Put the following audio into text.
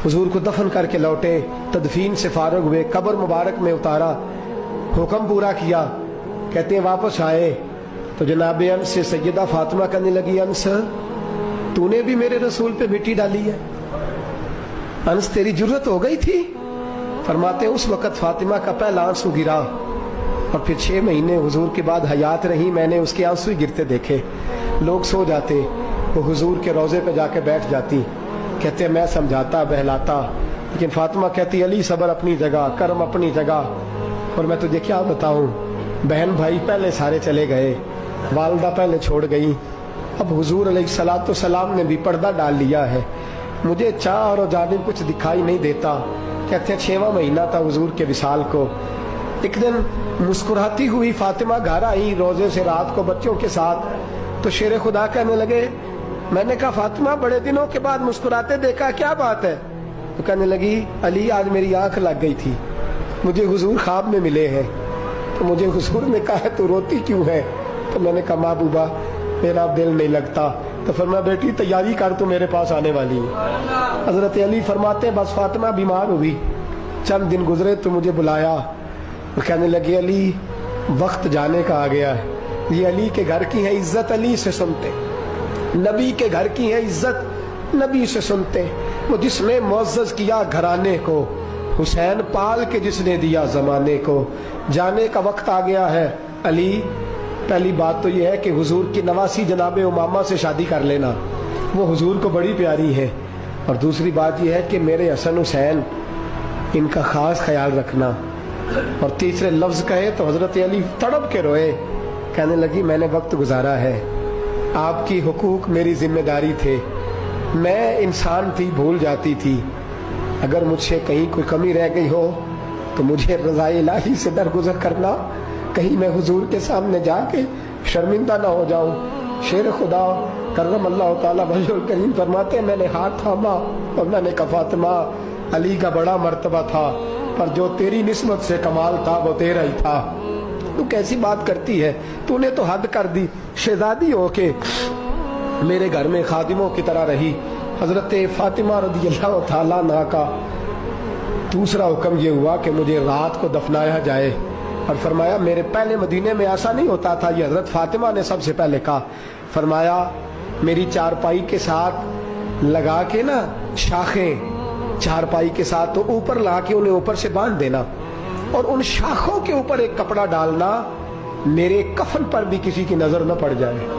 हुजूर को दफन करके लौटे, तदफीन से फारग हुए, कब्र मुबारक में उतारा, हुक्म पूरा किया। कहते हैं वापस आए तो जनाब अनस से सैयदा फातिमा कहने लगी, अनस तूने भी मेरे रसूल पे मिट्टी डाली है, अनस तेरी जरूरत हो गई थी। फरमाते उस वक़्त फातिमा का पहला आंसू गिरा और फिर 6 महीने हुजूर के बाद हयात रही, मैंने उसके आंसू ही गिरते देखे। लोग सो जाते, वो हुजूर के रोज़े पे जाके बैठ जाती। कहते मैं समझाता बहलाता, लेकिन फातिमा कहती अली सब्र अपनी जगह, कर्म अपनी जगह। और मैं तुझे क्या बताऊं, बहन भाई पहले सारे चले गए, वालदा पहले छोड़ गई, अब हुजूर अलैहिस्सलातु सलाम ने भी पर्दा डाल लिया है, मुझे चाह और जानिब कुछ दिखाई नहीं देता। कहते 6वां महीना था हुजूर के विसाल को। एक दिन मुस्कुराती हुई फातिमा घर आई रोजे से रात को बच्चों के साथ, तो शेर खुदा कहने लगे, मैंने कहा फातिमा बड़े दिनों के बाद मुस्कुराते देखा, क्या बात है? तो कहने लगी अली आज मेरी आंख लग गई थी, मुझे हुजूर ख्वाब में मिले हैं, तो मुझे हुजूर ने कहा तू रोती क्यों है? तो मैंने कहा महबूबा मेरा दिल नहीं लगता। तो फरमाया बेटी तैयारी कर, तू मेरे पास आने वाली है। हजरत अली फरमाते हैं बस फातिमा बीमार हुई, चंद दिन गुजरे तो मुझे बुलाया, तो कहने लगे अली वक्त जाने का आ गया है, ये अली के घर की है इज्जत अली से सुनते, नबी के घर की है इज्जत नबी से सुनते, वो जिसने मुअज़्ज़ज़ किया घराने को, हुसैन पाल के जिसने दिया जमाने को, जाने का वक्त आ गया है अली। पहली बात तो यह है कि हुजूर की नवासी जनाबे उमामा से शादी कर लेना, वो हुजूर को बड़ी प्यारी है। और दूसरी बात यह है कि मेरे हसन हुसैन इनका खास ख्याल रखना। और तीसरे लफ्ज़ कहे तो हजरत अली तड़प के रोए, कहने लगी मैंने वक्त गुजारा है, आपकी हुकूक मेरी जिम्मेदारी थे, मैं इंसान थी भूल जाती थी, अगर मुझसे कहीं कोई कमी रह गई हो तो मुझे रज़ाए इलाही से दरगुजर करना, कहीं मैं हुजूर के सामने जाके शर्मिंदा ना हो जाऊं। शेर खुदा करम अल्लाह ताला वजहुल करीम फरमाते हैं मैंने हाथ थामा और मैंने कहा फातिमा अली का बड़ा मर्तबा था, पर जो तेरी निस्बत से कमाल था वो तेरा ही था। तू कैसी बात करती है, तूने तो हद कर दी, शहजादी हो के मेरे घर में खादिमों की तरह रही। हजरत फातिमा रज़ियल्लाहु ताला अन्हा का दूसरा हुक्म ये हुआ कि मुझे रात को दफनाया जाए। और फरमाया मेरे पहले मदीने में ऐसा नहीं होता था, ये हजरत फातिमा ने सबसे पहले कहा। फरमाया मेरी चारपाई के साथ लगा के ना शाखें, चारपाई के साथ तो ऊपर ला के उन्हें ऊपर से बांध देना, और उन शाखों के ऊपर एक कपड़ा डालना, मेरे कफन पर भी किसी की नजर न पड़ जाए।